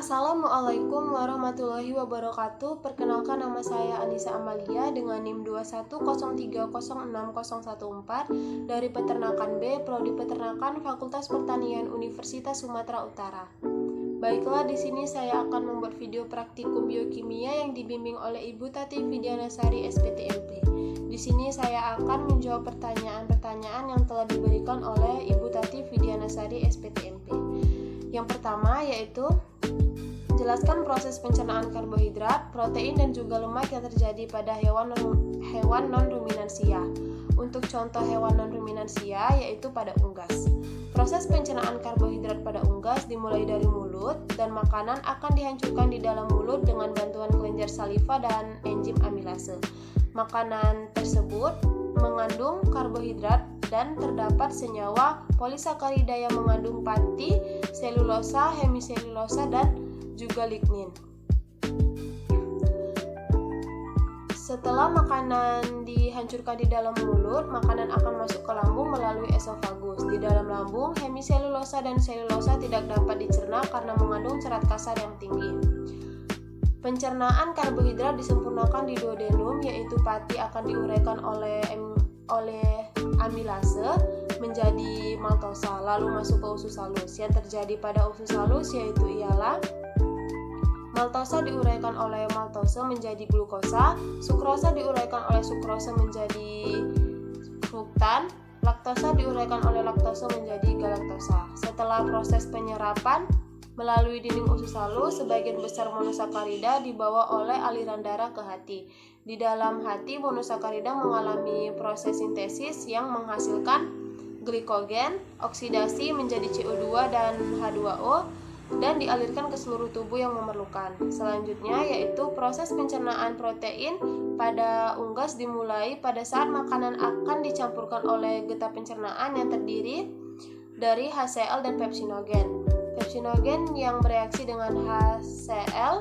Assalamualaikum warahmatullahi wabarakatuh. Perkenalkan, nama saya Anissa Amalia dengan NIM 2103060114 dari Peternakan B, Prodi Peternakan, Fakultas Pertanian Universitas Sumatera Utara. Baiklah, di sini saya akan membuat video praktikum biokimia yang dibimbing oleh Ibu Tati Widianasari SPTMP. Di sini saya akan menjawab pertanyaan-pertanyaan yang telah diberikan oleh Ibu Tati Widianasari SPTMP. Yang pertama yaitu jelaskan proses pencernaan karbohidrat, protein, dan juga lemak yang terjadi pada hewan non-ruminansia. Untuk contoh hewan non-ruminansia yaitu pada unggas. Proses pencernaan karbohidrat pada unggas dimulai dari mulut dan makanan akan dihancurkan di dalam mulut dengan bantuan kelenjar saliva dan enzim amilase. Makanan tersebut mengandung karbohidrat dan terdapat senyawa polisakarida yang mengandung pati, selulosa, hemiselulosa, dan juga lignin. Setelah makanan dihancurkan di dalam mulut, makanan akan masuk ke lambung melalui esofagus. Di dalam lambung, hemiselulosa dan selulosa tidak dapat dicerna karena mengandung serat kasar yang tinggi. Pencernaan karbohidrat disempurnakan di duodenum, yaitu pati akan diuraikan oleh amilase menjadi maltosa, lalu masuk ke usus halus. Yang terjadi pada usus halus ialah maltosa diuraikan oleh maltose menjadi glukosa, sukrosa diuraikan oleh sukrosa menjadi fruktan, laktosa diuraikan oleh laktosa menjadi galaktosa. Setelah proses penyerapan melalui dinding usus halus, sebagian besar monosakarida dibawa oleh aliran darah ke hati. Di dalam hati, monosakarida mengalami proses sintesis yang menghasilkan glikogen, oksidasi menjadi CO2 dan H2O, dan dialirkan ke seluruh tubuh yang memerlukan. Selanjutnya yaitu proses pencernaan protein pada unggas dimulai pada saat makanan akan dicampurkan oleh getah pencernaan yang terdiri dari HCl dan pepsinogen. Pepsinogen yang bereaksi dengan HCl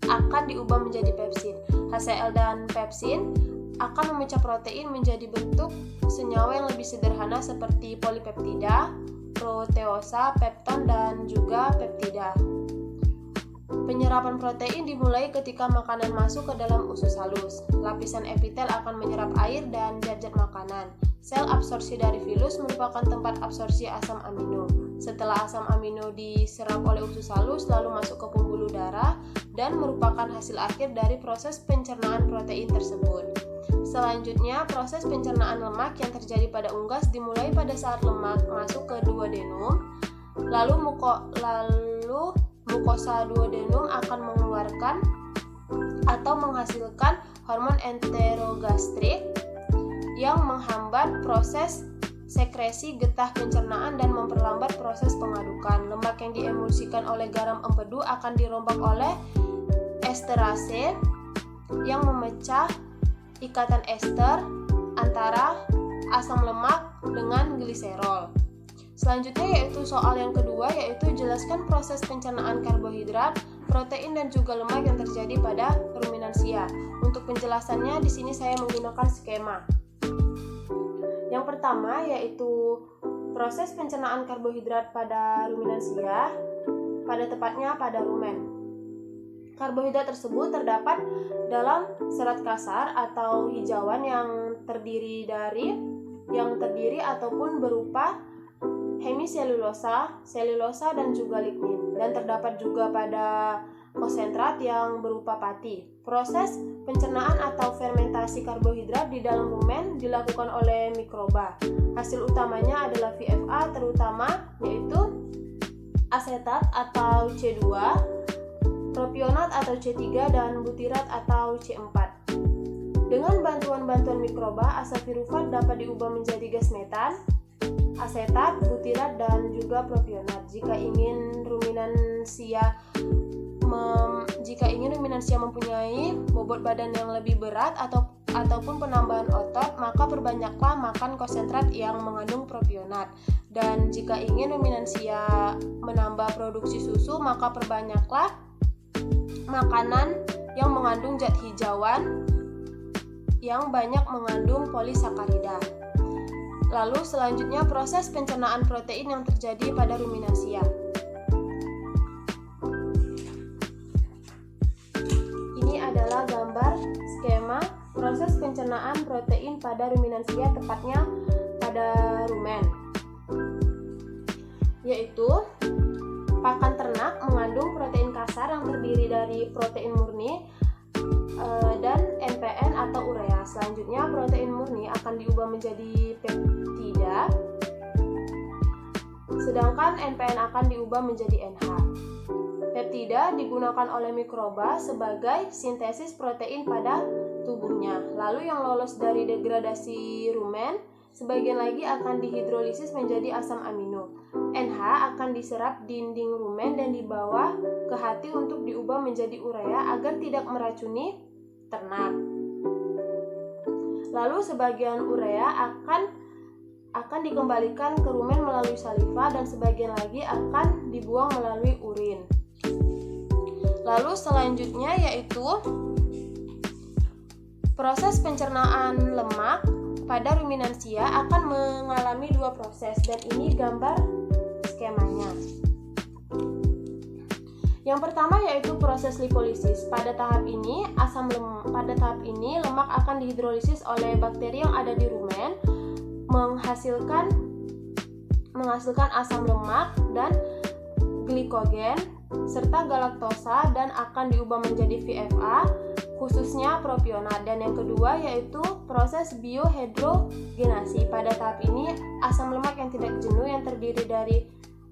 akan diubah menjadi pepsin. HCl dan pepsin akan memecah protein menjadi bentuk senyawa yang lebih sederhana seperti polipeptida, proteosa, pepton, dan juga peptida. Penyerapan protein dimulai ketika makanan masuk ke dalam usus halus. Lapisan epitel akan menyerap air dan zat-zat makanan. Sel absorpsi dari filus merupakan tempat absorpsi asam amino. Setelah asam amino diserap oleh usus halus, lalu masuk ke pembuluh darah dan merupakan hasil akhir dari proses pencernaan protein tersebut. Selanjutnya, proses pencernaan lemak yang terjadi pada unggas dimulai pada saat lemak masuk ke duodenum, lalu mukosa duodenum akan mengeluarkan atau menghasilkan hormon enterogastrik yang menghambat proses sekresi getah pencernaan dan memperlambat proses pengadukan. Lemak yang diemulsikan oleh garam empedu akan dirombak oleh esterase yang memecah ikatan ester antara asam lemak dengan gliserol. Selanjutnya yaitu soal yang kedua, yaitu jelaskan proses pencernaan karbohidrat, protein, dan juga lemak yang terjadi pada ruminansia. Untuk penjelasannya di sini saya menggunakan skema. Yang pertama yaitu proses pencernaan karbohidrat pada ruminansia, pada tepatnya pada rumen. Karbohidrat tersebut terdapat dalam serat kasar atau hijauan yang terdiri ataupun berupa hemiselulosa, selulosa, dan juga lignin, dan terdapat juga pada konsentrat yang berupa pati. Proses pencernaan atau fermentasi karbohidrat di dalam rumen dilakukan oleh mikroba. Hasil utamanya adalah VFA, terutama yaitu asetat atau C2, propionat atau C3, dan butirat atau C4. Dengan bantuan mikroba, asam pirufat dapat diubah menjadi gas metan, asetat, butirat, dan juga propionat. Jika ingin ruminansia mempunyai bobot badan yang lebih berat ataupun penambahan otot, maka perbanyaklah makan konsentrat yang mengandung propionat. Dan jika ingin ruminansia menambah produksi susu, maka perbanyaklah makanan yang mengandung zat hijauan yang banyak mengandung polisakarida. Lalu selanjutnya proses pencernaan protein yang terjadi pada ruminansia. proses pencernaan protein pada ruminansia, tepatnya pada rumen, yaitu pakan ternak mengandung protein kasar yang terdiri dari protein murni dan NPN atau urea. Selanjutnya protein murni akan diubah menjadi peptida, sedangkan NPN akan diubah menjadi NH. Peptida digunakan oleh mikroba sebagai sintesis protein pada tubuhnya. Lalu yang lolos dari degradasi rumen, sebagian lagi akan dihidrolisis menjadi asam amino. NH akan diserap dinding rumen dan dibawa ke hati untuk diubah menjadi urea agar tidak meracuni ternak. Lalu sebagian urea akan dikembalikan ke rumen melalui saliva dan sebagian lagi akan dibuang melalui urin. Lalu selanjutnya yaitu proses pencernaan lemak pada ruminansia akan mengalami dua proses, dan ini gambar skemanya. Yang pertama yaitu proses lipolisis. Pada tahap ini lemak akan dihidrolisis oleh bakteri yang ada di rumen, menghasilkan asam lemak dan glikogen serta galaktosa dan akan diubah menjadi VFA, khususnya propionat. Dan yang kedua yaitu proses biohidrogenasi. Pada tahap ini asam lemak yang tidak jenuh yang terdiri dari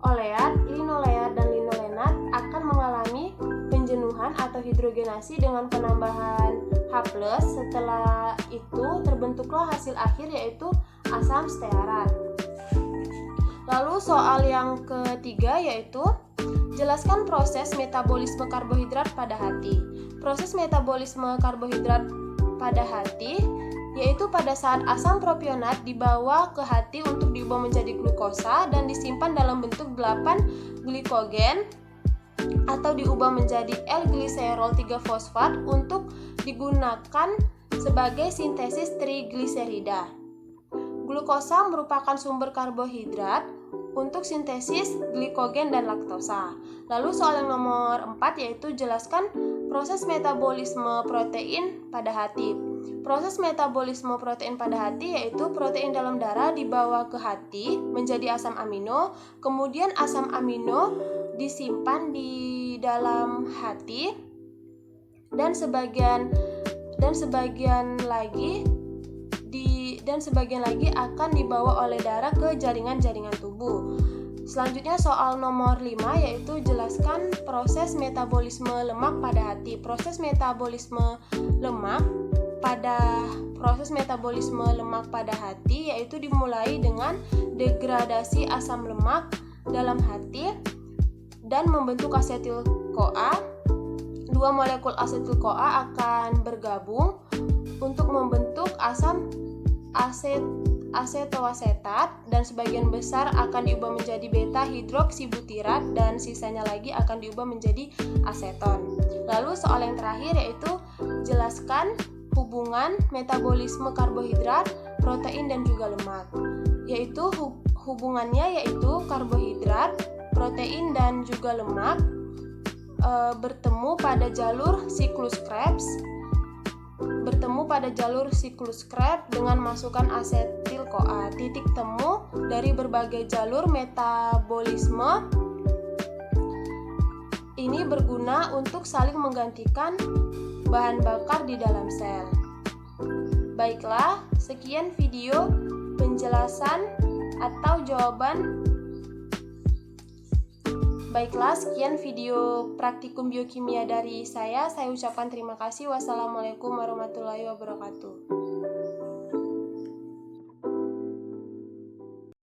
oleat, linoleat, dan linolenat akan mengalami penjenuhan atau hidrogenasi dengan penambahan H+. Setelah itu terbentuklah hasil akhir yaitu asam stearat. Lalu soal yang ketiga yaitu jelaskan proses metabolisme karbohidrat pada hati. Proses metabolisme karbohidrat pada hati yaitu pada saat asam propionat dibawa ke hati untuk diubah menjadi glukosa dan disimpan dalam bentuk 8 glikogen atau diubah menjadi L-gliserol 3-fosfat untuk digunakan sebagai sintesis trigliserida. Glukosa merupakan sumber karbohidrat untuk sintesis glikogen dan laktosa. Lalu soal yang nomor 4 yaitu jelaskan proses metabolisme protein pada hati. Proses metabolisme protein pada hati yaitu protein dalam darah dibawa ke hati menjadi asam amino, kemudian asam amino disimpan di dalam hati dan sebagian lagi akan dibawa oleh darah ke jaringan-jaringan tubuh. Selanjutnya soal nomor 5 yaitu jelaskan proses metabolisme lemak pada hati. Proses metabolisme lemak pada hati yaitu dimulai dengan degradasi asam lemak dalam hati dan membentuk asetil-CoA. Dua molekul asetil-CoA akan bergabung untuk membentuk asam asetoasetat dan sebagian besar akan diubah menjadi beta hidroksibutirat dan sisanya lagi akan diubah menjadi aseton. Lalu soal yang terakhir yaitu jelaskan hubungan metabolisme karbohidrat, protein dan juga lemak. Yaitu hubungannya yaitu karbohidrat, protein dan juga lemak bertemu pada jalur siklus Krebs dengan masukan asetil-CoA. Titik temu dari berbagai jalur metabolisme ini berguna untuk saling menggantikan bahan bakar di dalam sel. Baiklah, sekian video penjelasan atau jawaban. Baiklah, sekian video praktikum biokimia dari saya. Saya ucapkan terima kasih. Wassalamualaikum warahmatullahi wabarakatuh.